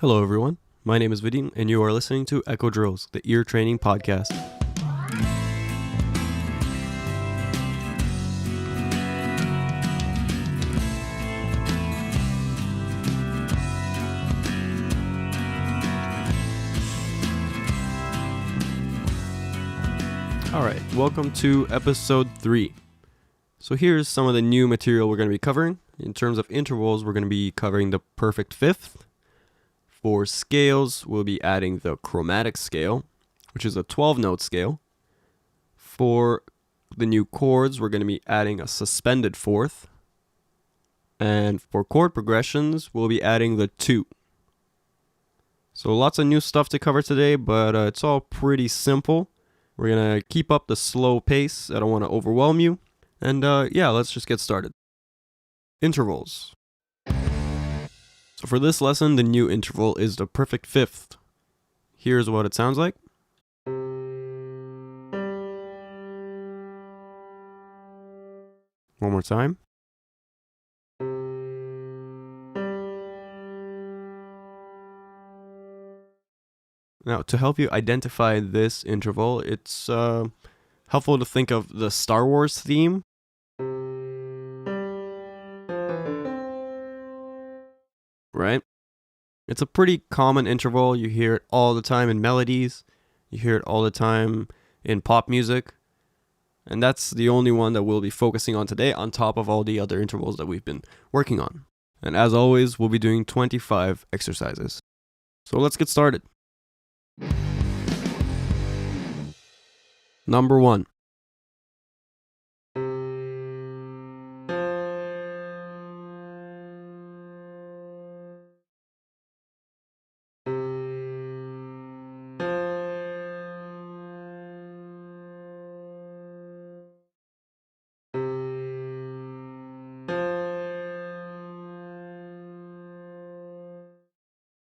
Hello, everyone. My name is Vadim, and you are listening to Echo Drills, the ear training podcast. Alright, welcome to episode 3. So here's some of the new material we're going to be covering. In terms of intervals, we're going to be covering the perfect fifth. For scales, we'll be adding the chromatic scale, which is a 12-note scale. For the new chords, we're going to be adding a suspended fourth. And for chord progressions, we'll be adding the 2. So lots of new stuff to cover today, but it's all pretty simple. We're going to keep up the slow pace. I don't want to overwhelm you. And let's just get started. Intervals. So for this lesson, the new interval is the perfect fifth. Here's what it sounds like. One more time. Now, to help you identify this interval, it's helpful to think of the Star Wars theme. Right? It's a pretty common interval. You hear it all the time in melodies. You hear it all the time in pop music. And that's the only one that we'll be focusing on today, on top of all the other intervals that we've been working on. And as always, we'll be doing 25 exercises. So let's get started. Number 1.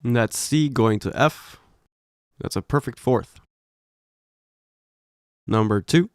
And that's C going to F. That's a perfect fourth. Number 2.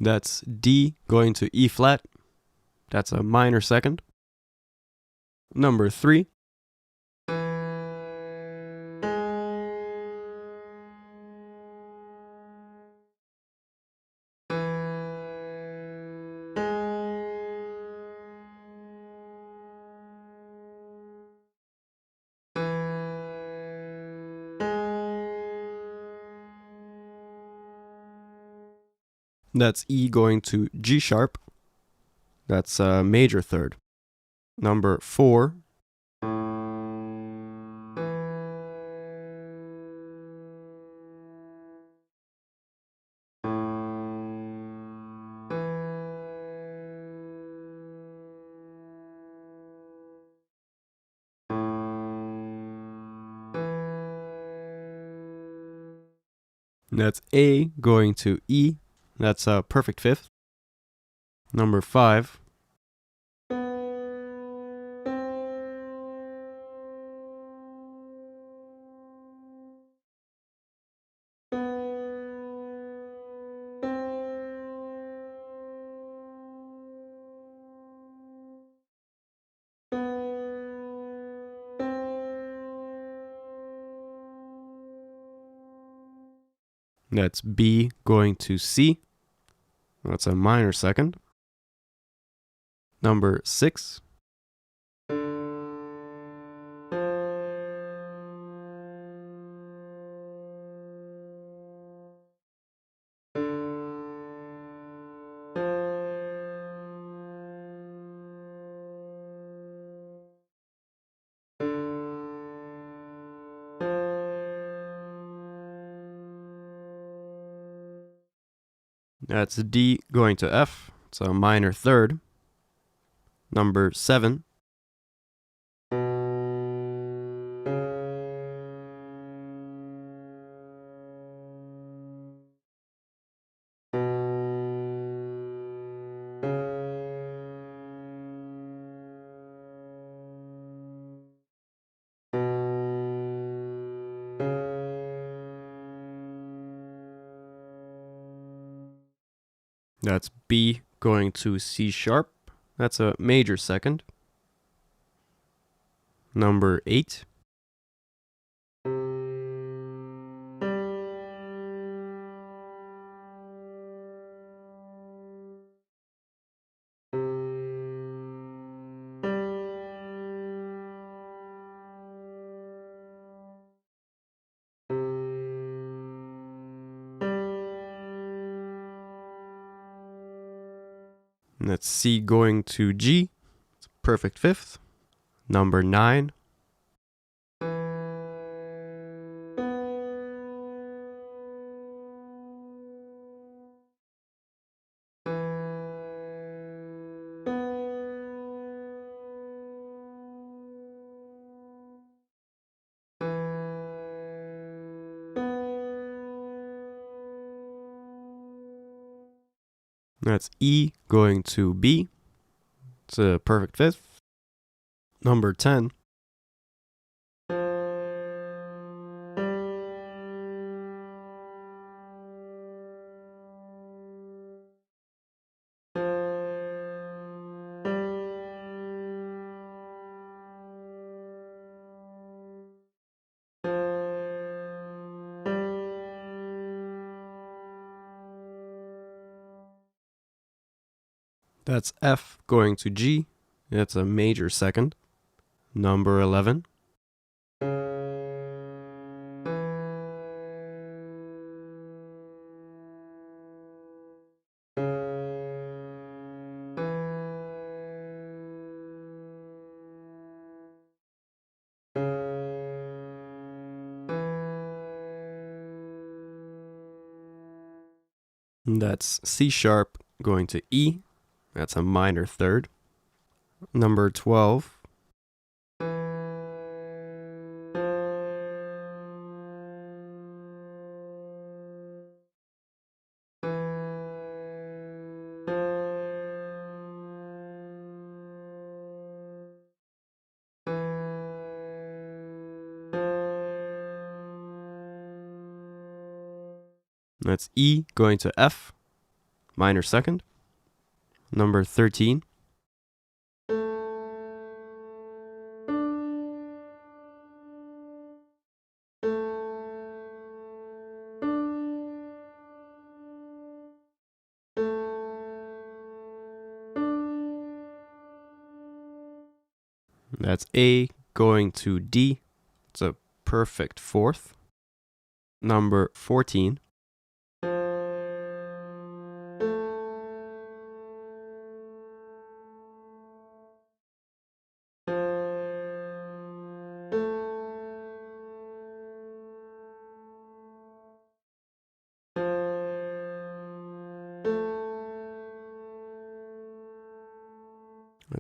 That's D going to E flat. That's a minor second. Number 3. That's E going to G sharp. That's a major third. Number 4. That's A going to E. That's a perfect fifth. Number 5. That's B going to C. That's a minor second. Number 6. That's D going to F. It's a minor third. Number 7. That's B going to C sharp. That's a major second. Number 8. And that's C going to G. It's a perfect fifth. Number 9. That's E going to B. It's a perfect fifth. Number 10. That's F going to G. It's a major second. Number 11. And that's C sharp going to E. That's a minor third. Number 12. That's E going to F, minor second. Number 13. That's A going to D. It's a perfect fourth. Number 14.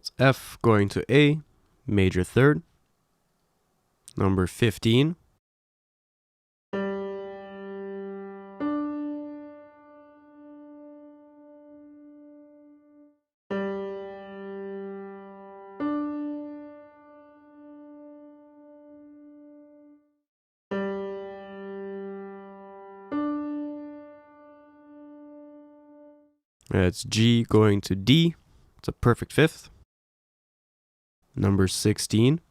That's F going to A, major third. Number 15. That's G going to D. It's a perfect fifth. Number 16.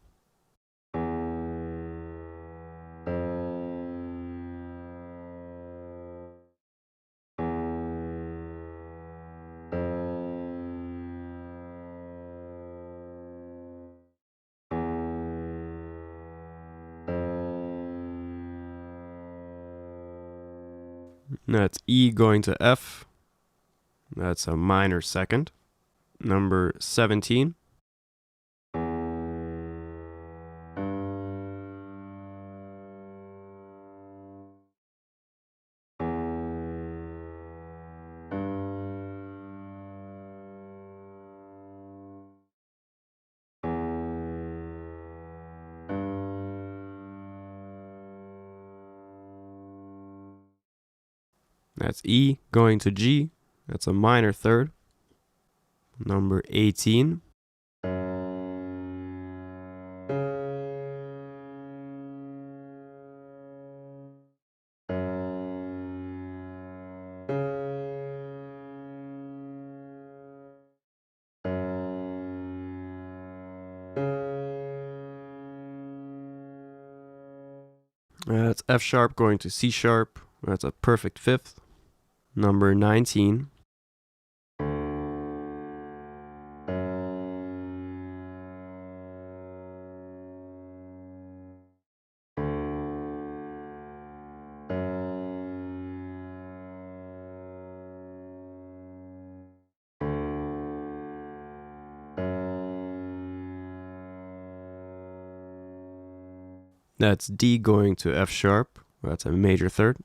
That's E going to F. That's a minor second. Number 17. That's E going to G. That's a minor third. Number 18. That's F sharp going to C sharp. That's a perfect fifth. Number 19. That's D going to F sharp. That's a major third.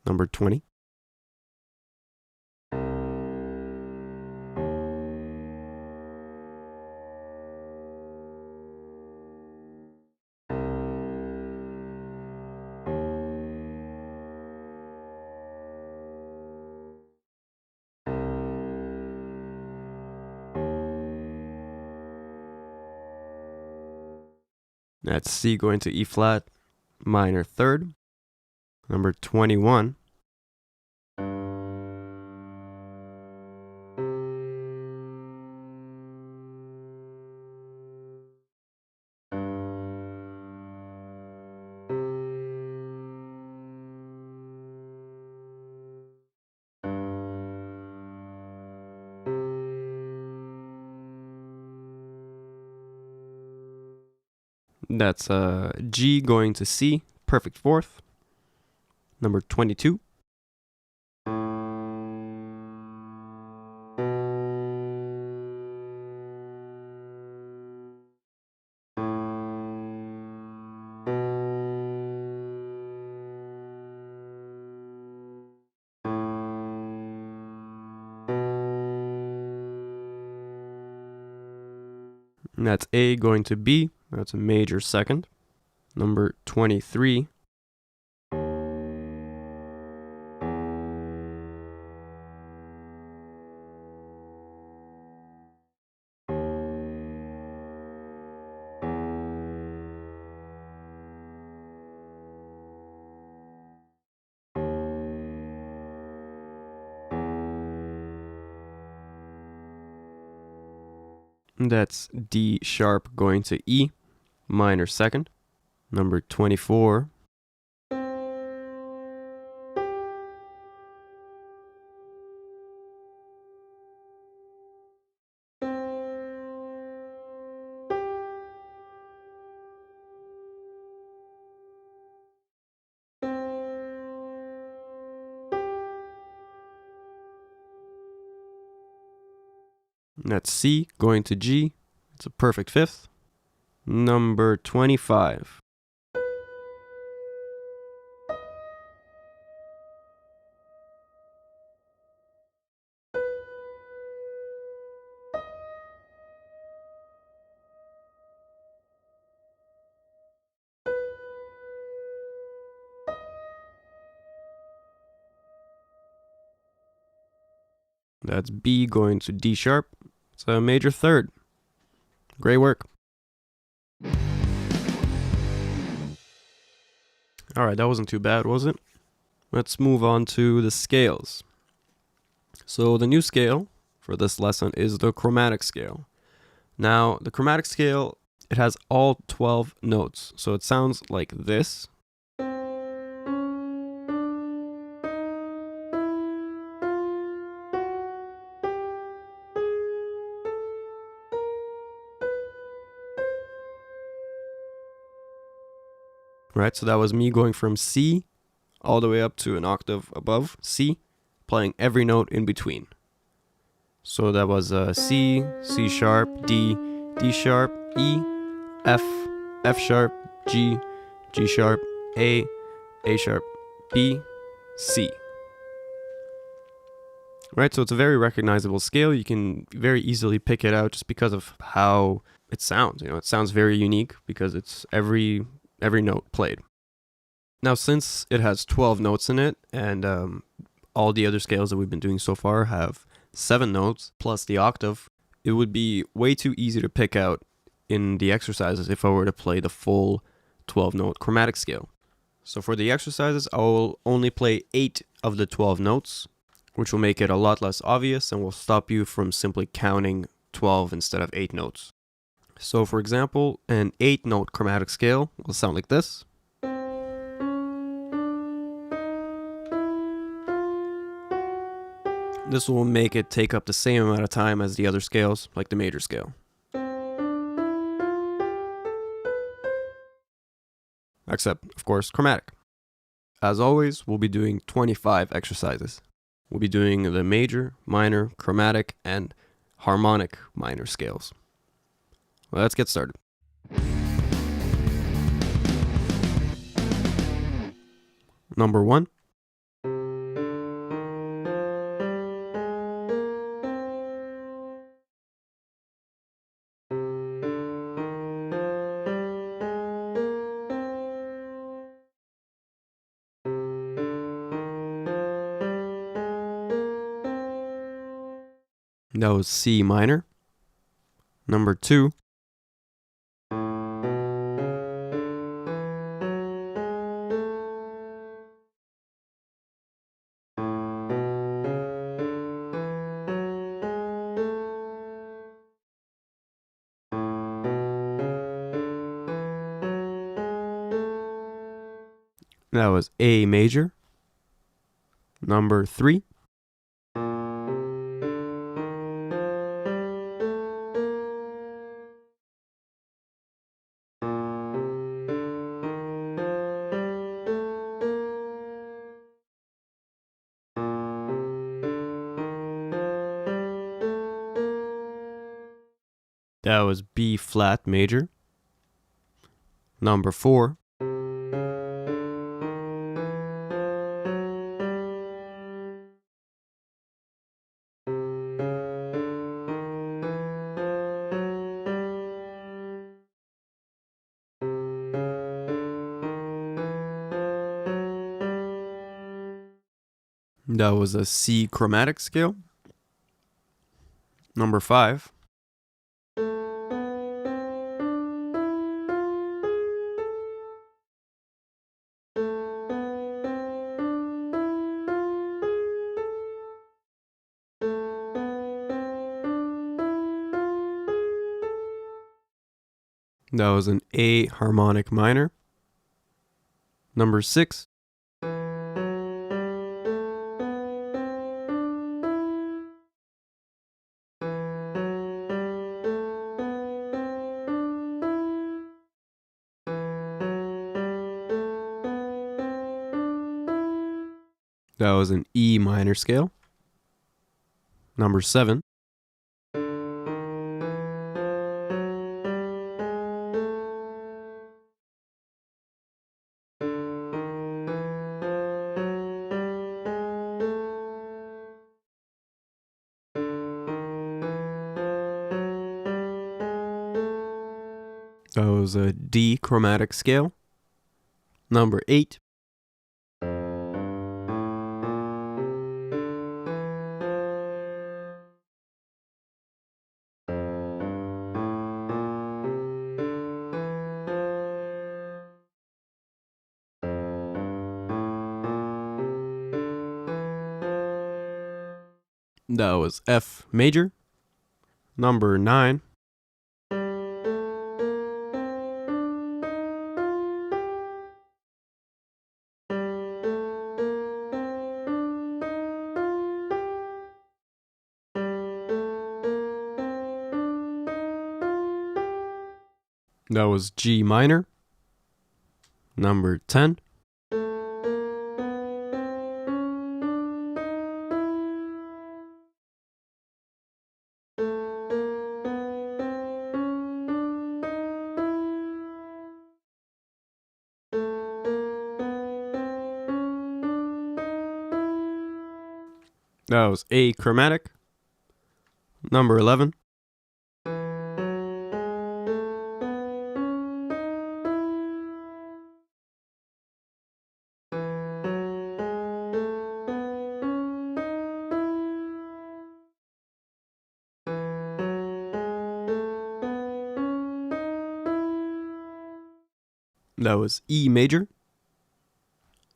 Number 20. That's C going to E flat, minor third. Number 21. That's G going to C, perfect fourth. Number 22. And that's A going to B. That's a major second. Number 23. And that's D sharp going to E, minor second. Number 24. And that's C going to G. It's a perfect fifth. Number 25. That's B going to D sharp. It's a major third. Great work. Alright, that wasn't too bad, was it? Let's move on to the scales. So the new scale for this lesson is the chromatic scale. Now, the chromatic scale, it has all 12 notes. So it sounds like this. Right, so that was me going from C all the way up to an octave above C, playing every note in between. So that was C, C sharp, D, D sharp, E, F, F sharp, G, G sharp, A sharp, B, C. Right, so it's a very recognizable scale. You can very easily pick it out just because of how it sounds. You know, it sounds very unique because it's every note played. Now, since it has 12 notes in it, and all the other scales that we've been doing so far have 7 notes plus the octave, it would be way too easy to pick out in the exercises if I were to play the full 12-note chromatic scale. So for the exercises, I will only play 8 of the 12 notes, which will make it a lot less obvious and will stop you from simply counting 12 instead of 8 notes. So for example, an 8-note chromatic scale will sound like this. This will make it take up the same amount of time as the other scales, like the major scale. Except, of course, chromatic. As always, we'll be doing 25 exercises. We'll be doing the major, minor, chromatic, and harmonic minor scales. Well, let's get started. Number 1. That was C minor. Number 2. That was A major. Number 3. That was B flat major. Number 4. That was a C chromatic scale. Number 5. That was an A harmonic minor. Number 6. That was an E minor scale. Number 7. That was a D chromatic scale. Number 8. That was F major. Number 9. That was G minor. Number 10. That was A chromatic. Number 11. That was E major.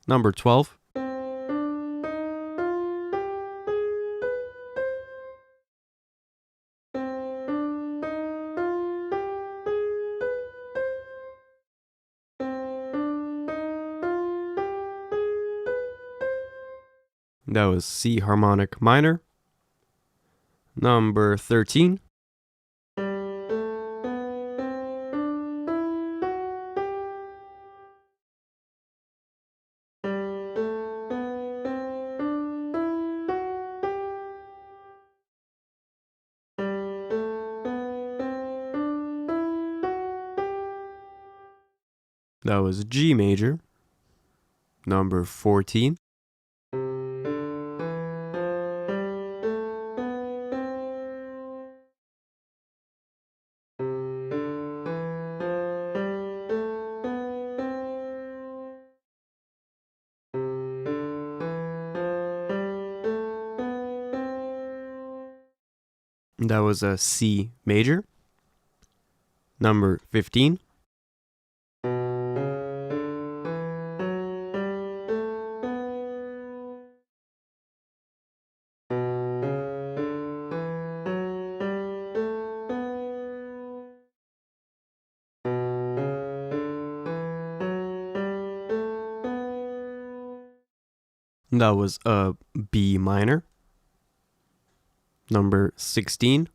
Number 12. That was C harmonic minor. Number 13. That was G major. Number 14. That was a C major. Number 15. That was a B minor. Number 16.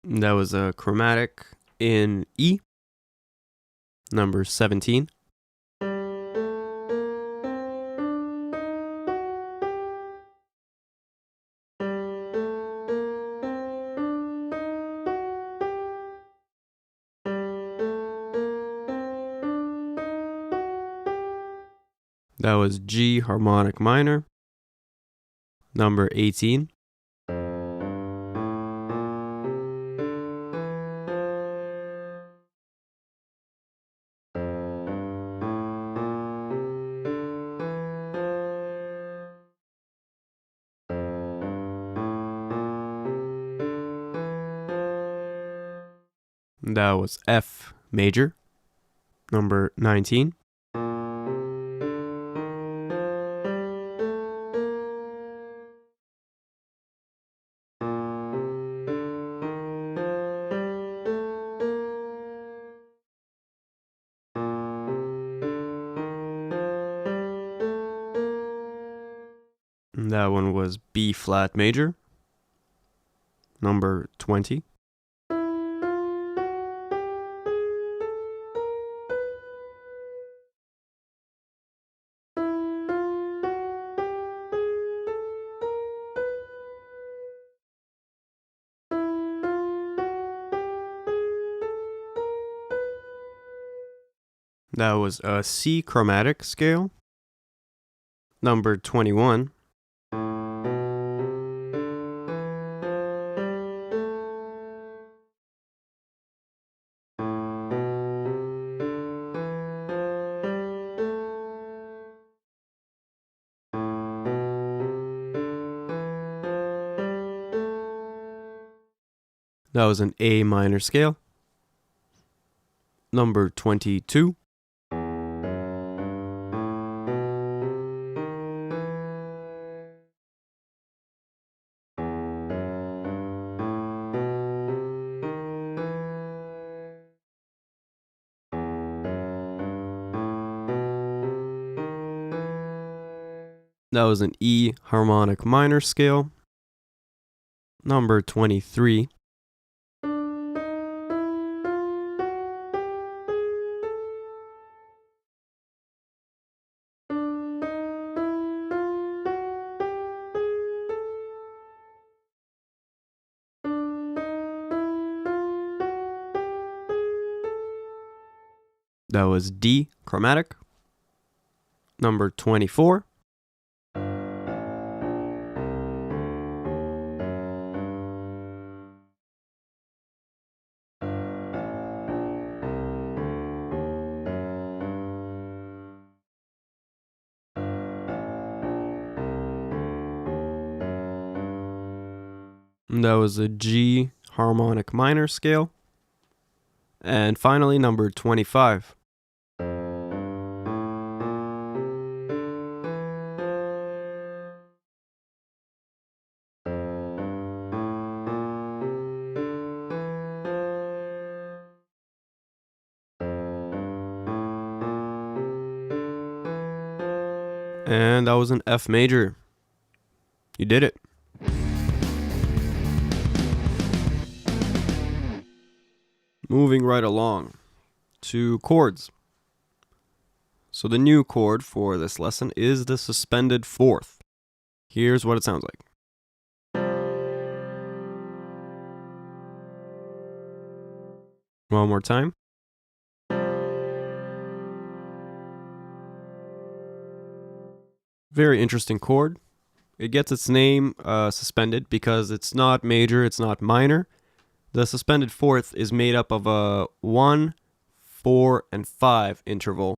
That was a chromatic in E. Number 17. That was G harmonic minor. Number 18. That was F major. Number 19. That one was B flat major. Number 20. That was a C chromatic scale. Number 21. That was an A minor scale. Number 22. That was an E harmonic minor scale. Number 23. That was D chromatic. Number 24. That was a G harmonic minor scale. And finally, number 25. And that was an F major. You did it. Moving right along to chords. So the new chord for this lesson is the suspended fourth. Here's what it sounds like. One more time. Very interesting chord. It gets its name suspended because it's not major, it's not minor. The suspended fourth is made up of a 1, 4, and 5 interval.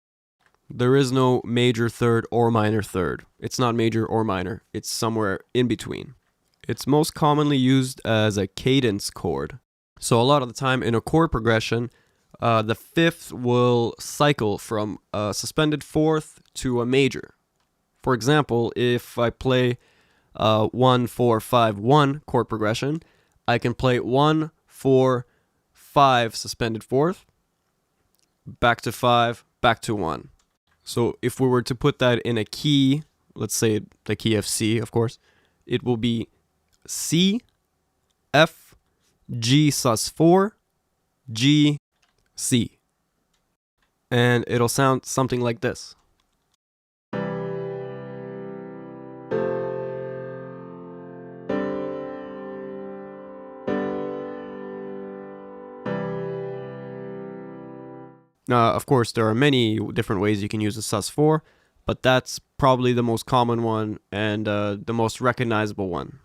There is no major third or minor third. It's not major or minor. It's somewhere in between. It's most commonly used as a cadence chord. So a lot of the time in a chord progression, the fifth will cycle from a suspended fourth to a major. For example, if I play 1, 4, 5, 1 chord progression, I can play 1, 4, 5 suspended fourth, back to 5, back to 1. So if we were to put that in a key, let's say the key of C, of course, it will be C, F, G sus4, G, C. And it'll sound something like this. Of course, there are many different ways you can use a sus4, but that's probably the most common one and the most recognizable one.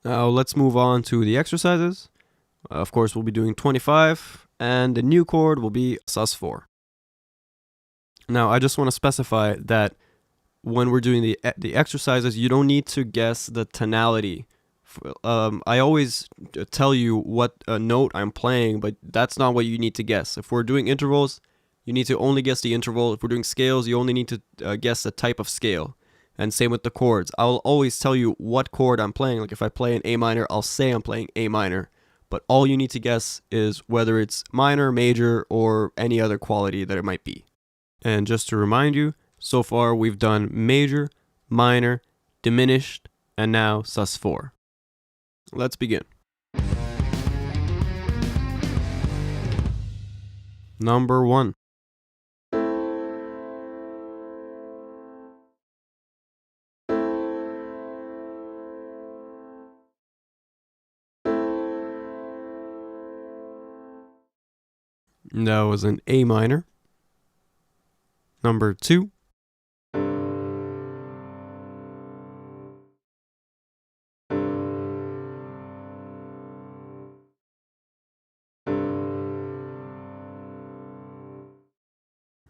Now let's move on to the exercises. Of course, we'll be doing 25, and the new chord will be sus4. Now, I just want to specify that when we're doing the exercises, you don't need to guess the tonality. I always tell you what note I'm playing, but that's not what you need to guess. If we're doing intervals, you need to only guess the interval. If we're doing scales, you only need to guess the type of scale. And same with the chords. I'll always tell you what chord I'm playing. Like if I play an A minor, I'll say I'm playing A minor. But all you need to guess is whether it's minor, major, or any other quality that it might be. And just to remind you, so far we've done major, minor, diminished, and now sus4. Let's begin. Number 1. That was an A minor. Number 2.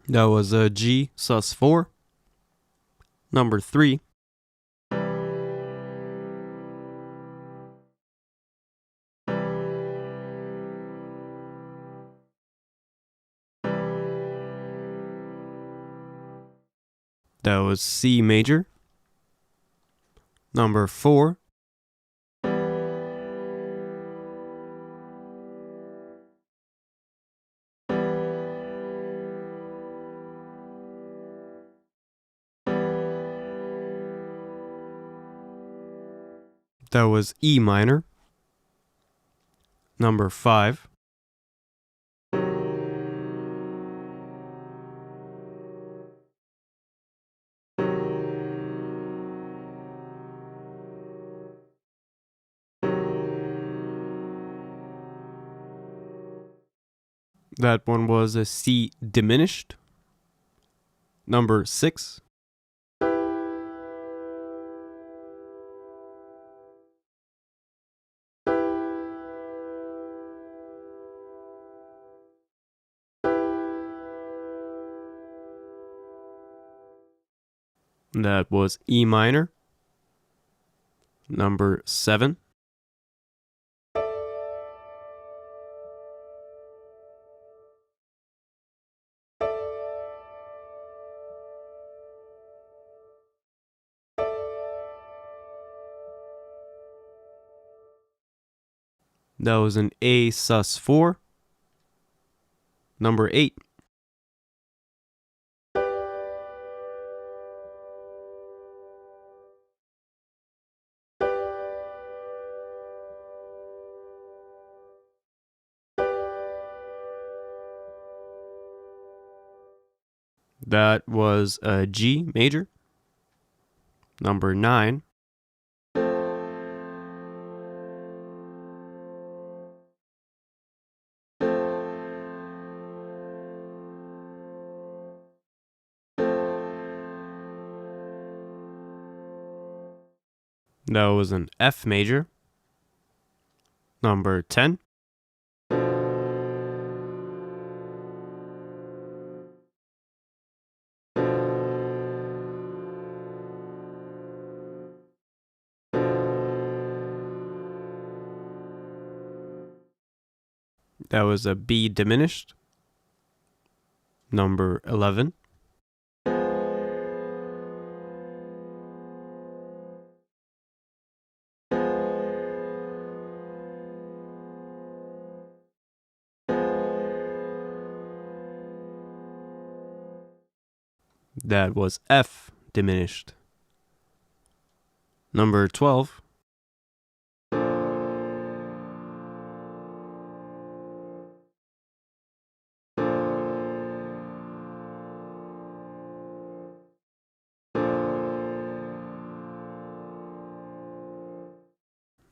That was a G sus4. Number 3. That was C major. Number 4. That was E minor. Number 5. That one was a C diminished. Number 6. That was E minor. Number 7. That was an A sus4. Number 8. That was a G major. Number 9. That was an F major. Number 10. That was a B diminished. Number 11. That was F diminished. Number 12.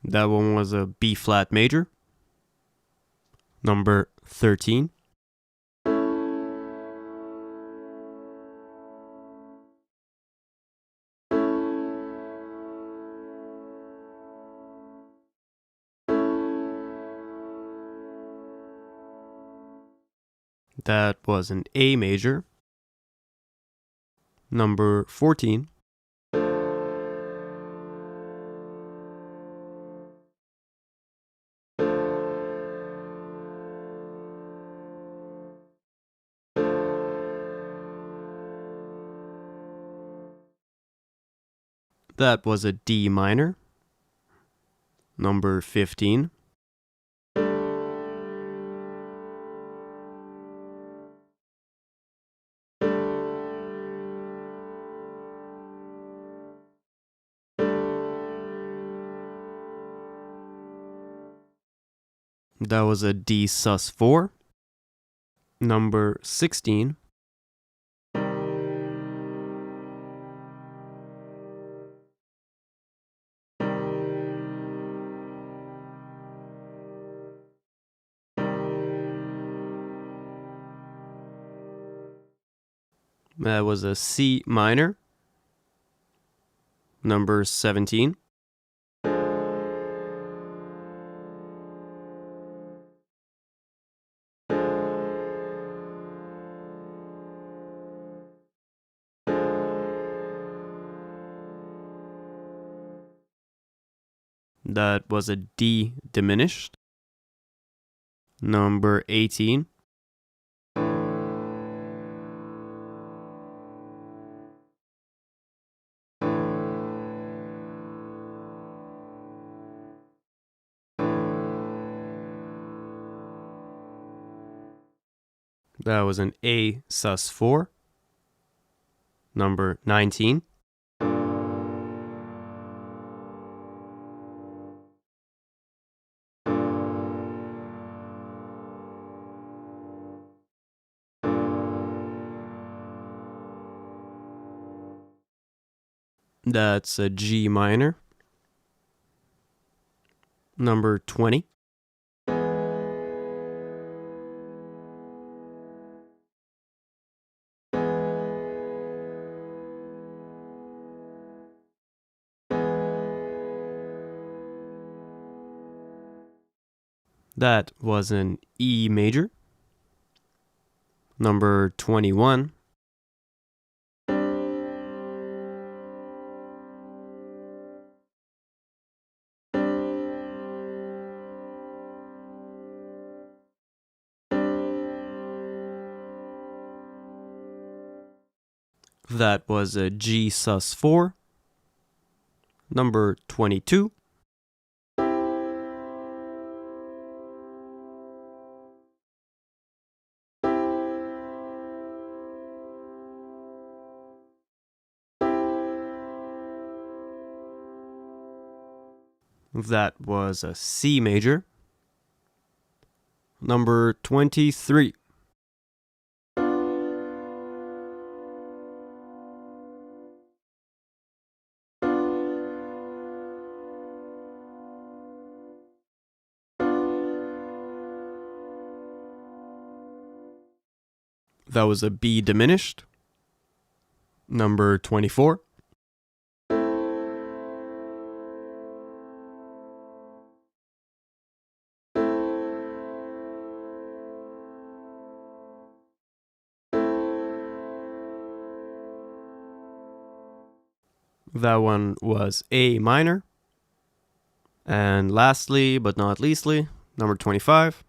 That one was a B flat major. Number 13. That was an A major. Number 14. That was a D minor. Number 15. That was a D sus4. Number 16. That was a C minor. Number 17. That was a D diminished. Number 18. That was an A sus4. Number 19. That's a G minor. Number 20. That was an E major. Number 21. That was a G sus4. Number 22. That was a C major. Number 23. That was a B diminished. Number 24. That one was A minor. And lastly, but not leastly, number 25.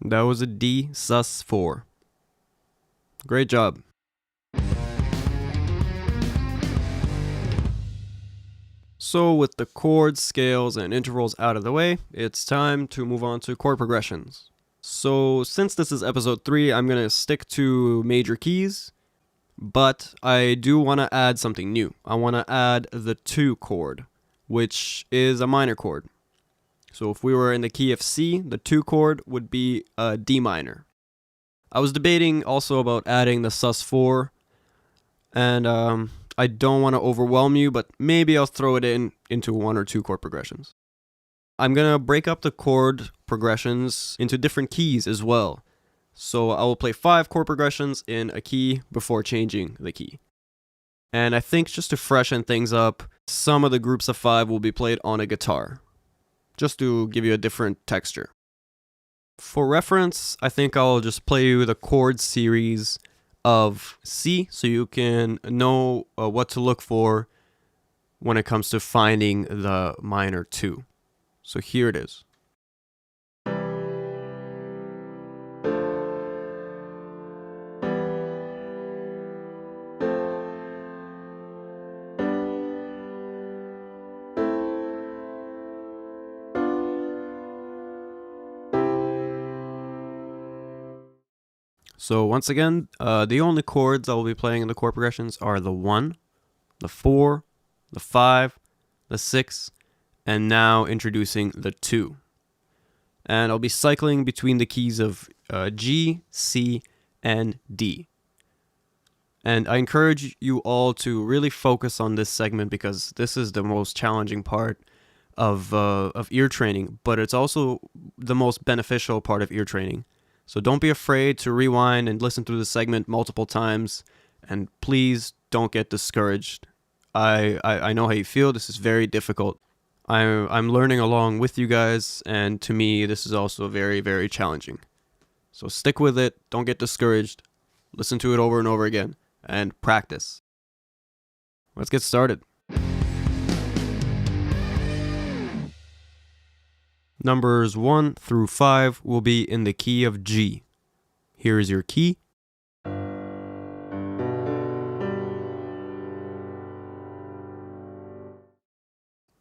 That was a D sus4. Great job. So with the chords, scales, and intervals out of the way, it's time to move on to chord progressions. So since this is episode 3, I'm going to stick to major keys, but I do want to add something new. I want to add the 2 chord, which is a minor chord. So if we were in the key of C, the 2 chord would be a D minor. I was debating also about adding the sus4, and I don't want to overwhelm you, but maybe I'll throw it into 1 or 2 chord progressions. I'm going to break up the chord progressions into different keys as well. So I will play 5 chord progressions in a key before changing the key. And I think just to freshen things up, some of the groups of 5 will be played on a guitar, just to give you a different texture. For reference, I think I'll just play you the chord series of C so you can know what to look for when it comes to finding the minor 2. So here it is. So once again, the only chords I will be playing in the chord progressions are the 1, the 4, the 5, the 6, and now introducing the 2. And I'll be cycling between the keys of G, C, and D. And I encourage you all to really focus on this segment because this is the most challenging part of ear training, but it's also the most beneficial part of ear training. So don't be afraid to rewind and listen through the segment multiple times, and please don't get discouraged. I know how you feel. This is very difficult. I'm learning along with you guys, and to me, this is also very, very challenging. So stick with it. Don't get discouraged. Listen to it over and over again, and practice. Let's get started. Numbers 1 through 5 will be in the key of G. Here is your key.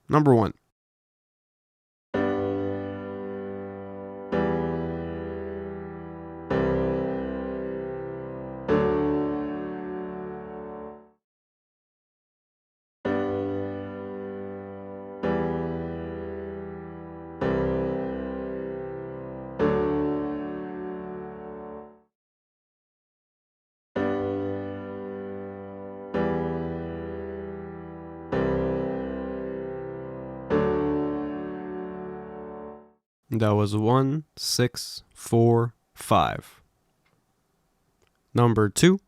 Number 1. That was 1, 6, 4, 5. Number 2.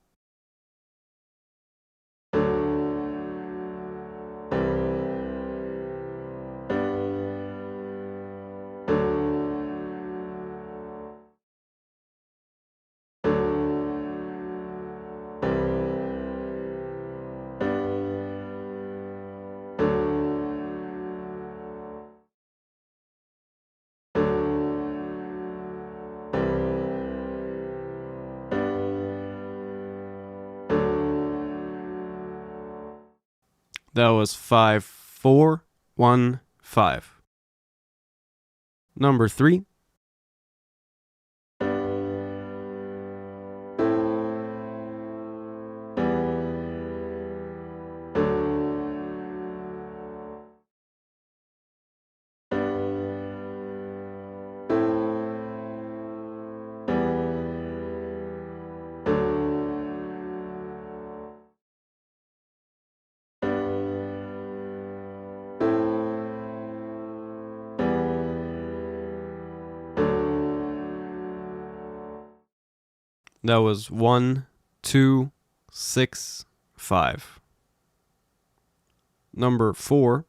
That was 5, 4, 1, 5. Number 3. That was 1, 2, 6, 5. Number 4.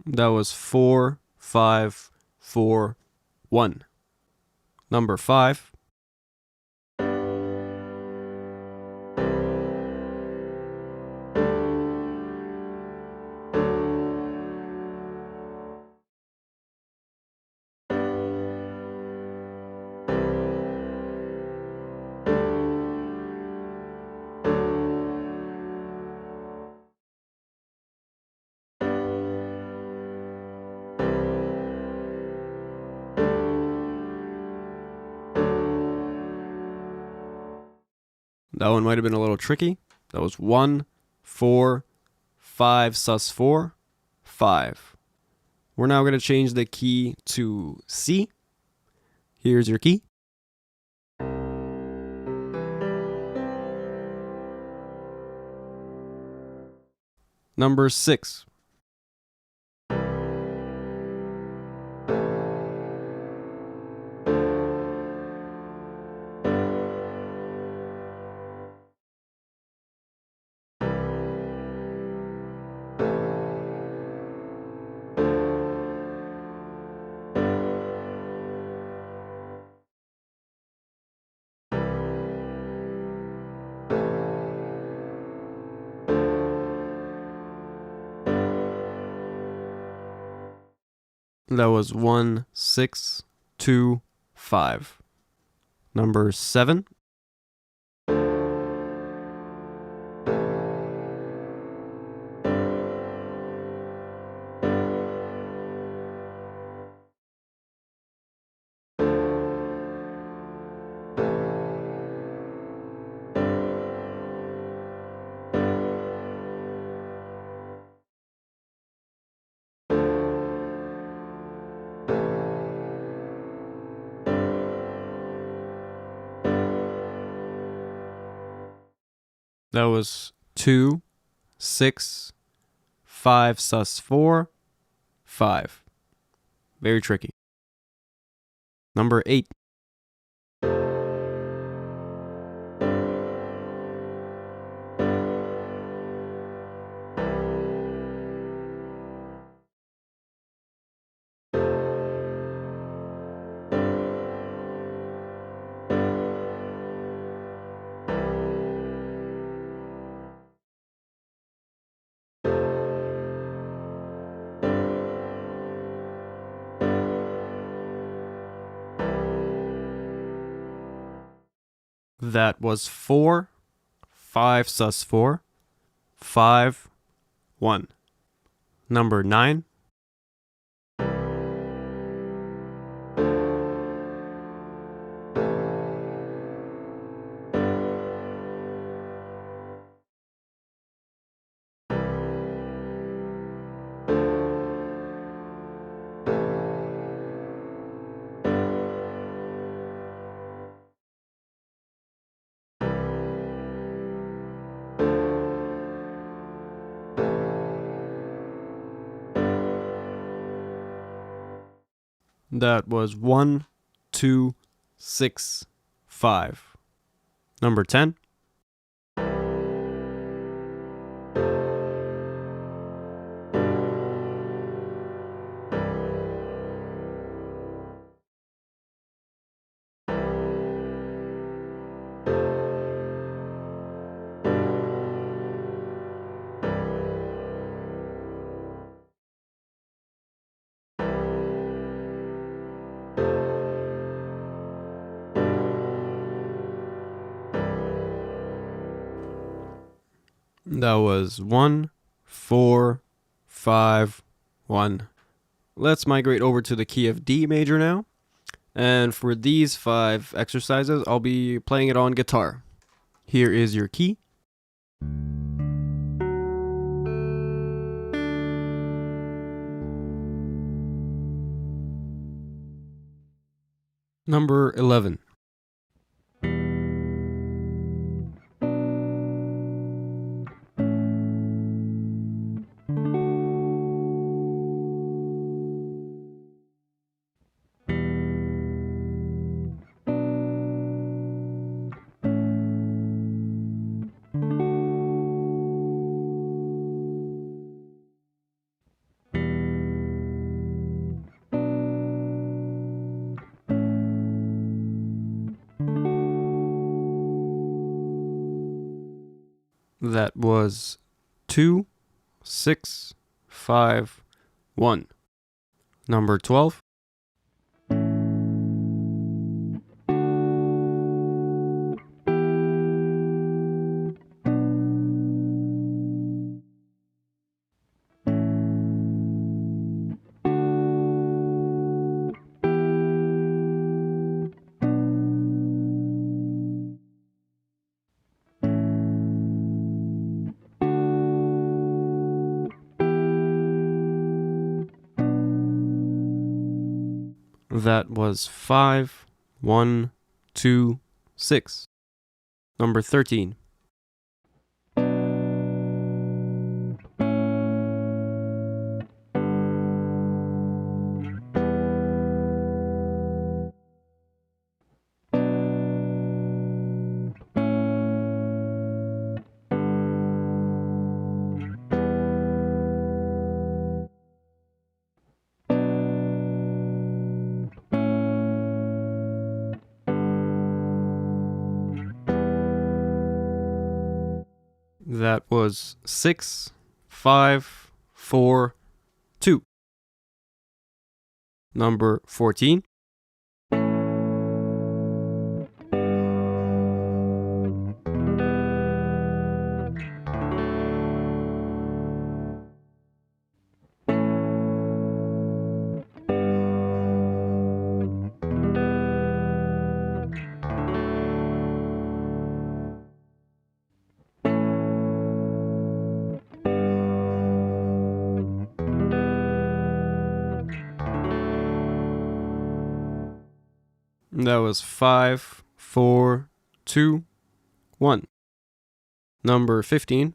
That was 4, 5, 4, 1. Number 5. That one might have been a little tricky. That was 1, 4, 5 sus4, 5. We're now going to change the key to C. Here's your key. Number 6. That was 1, 6, 2, 5. Number 7. That was 2, 6, 5 sus4, 5. Very tricky. Number 8. That was 4, 5 sus4, 5, 1. Number 9. That was 1, 2, 6, 5. Number 10. That was 1, 4, 5, 1. Let's migrate over to the key of D major now. And for these 5 exercises, I'll be playing it on guitar. Here is your key. Number 11. That was 2, 6, 5, 1. Number 12. That was 5, 1, 2, 6. Number 13. That was 6, 5, 4, 2. Number 14. That was 5, 4, 2, 1. Number 15.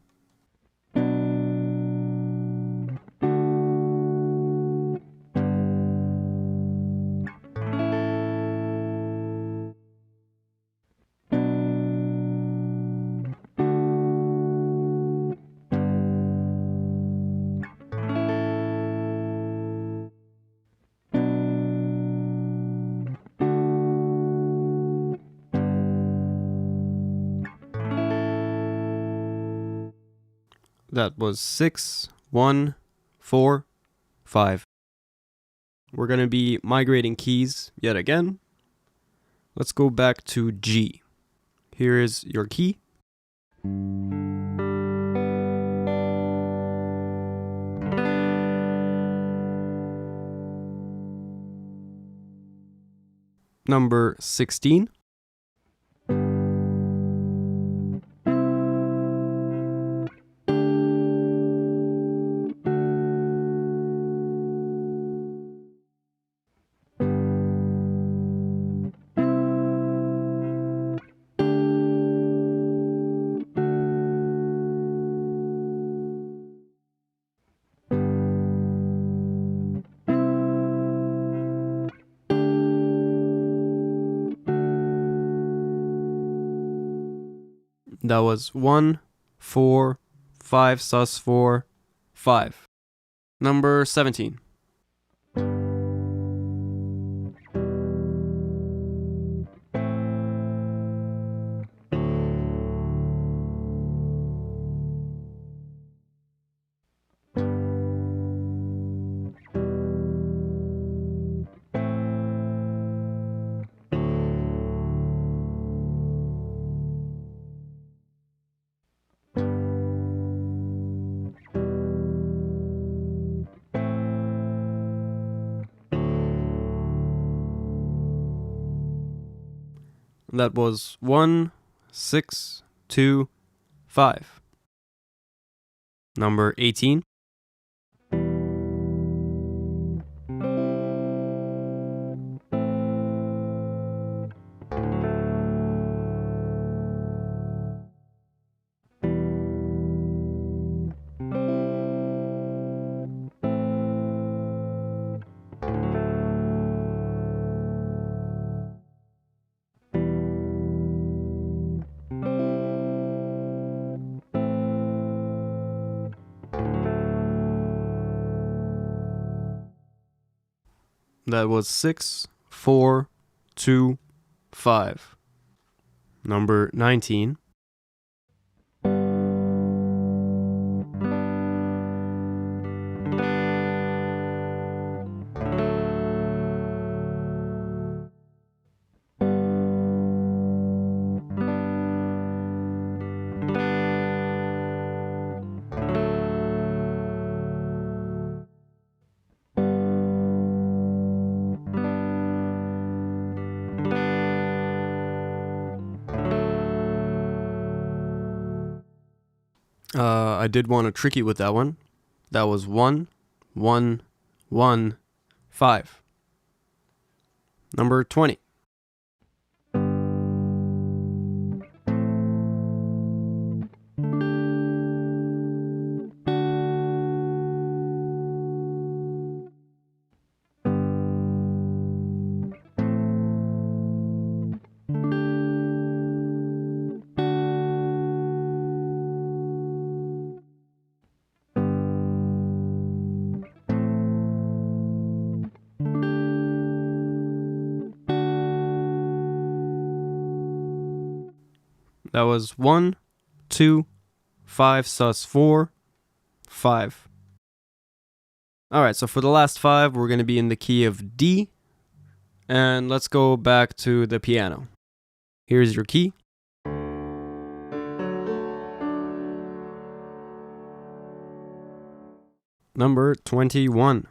That was 6, 1, 4, 5. We're going to be migrating keys yet again. Let's go back to G. Here is your key. Number 16. That was 1, 4, 5 sus4, 5. Number 17. That was 1, 6, 2, 5. Number 18. That was 6, 4, 2, 5. Number 19. I did want to trick you with that one. That was 1, 1, 1, 5. Number 20. That was 1, 2, 5 sus 4, 5. Alright, so for the last 5, we're going to be in the key of D. And let's go back to the piano. Here's your key. Number 21.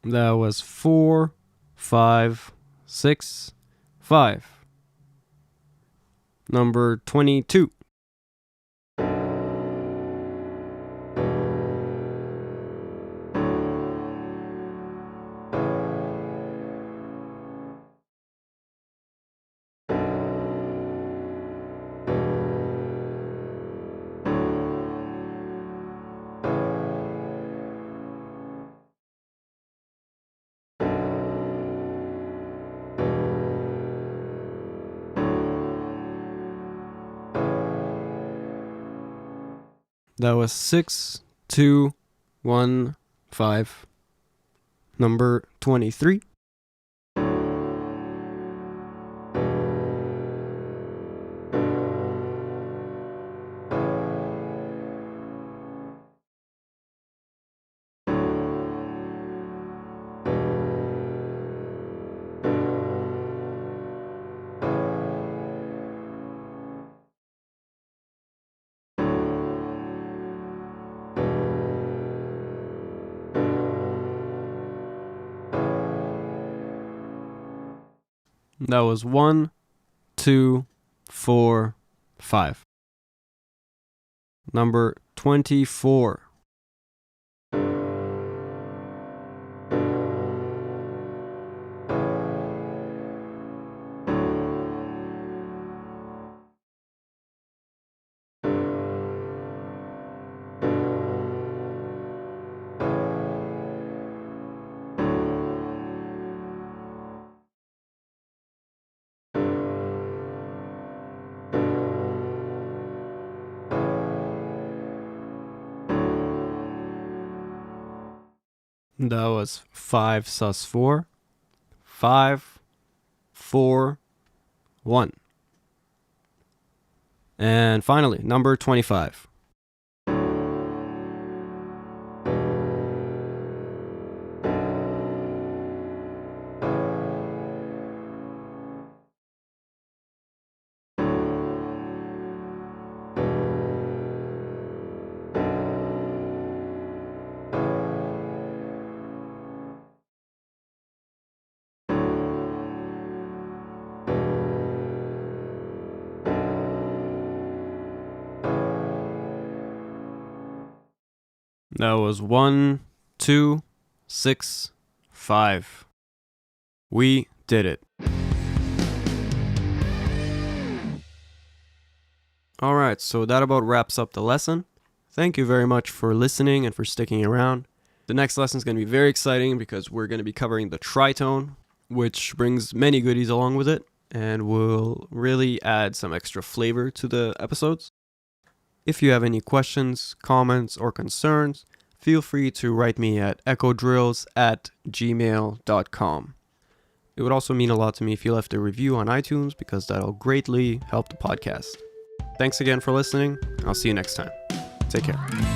That was 4, 5, 6, 5. Number 22. That was 6, 2, 1, 5. Number 23. That was 1, 2, 4, 5. Number 24. That was 5 sus 4, 5, 4, 1. And finally, number 25. That was 1, 2, 6, 5. We did it. Alright, so that about wraps up the lesson. Thank you very much for listening and for sticking around. The next lesson is going to be very exciting because we're going to be covering the tritone, which brings many goodies along with it and will really add some extra flavor to the episodes. If you have any questions, comments, or concerns, feel free to write me at echodrills@gmail.com. It would also mean a lot to me if you left a review on iTunes because that'll greatly help the podcast. Thanks again for listening. I'll see you next time. Take care.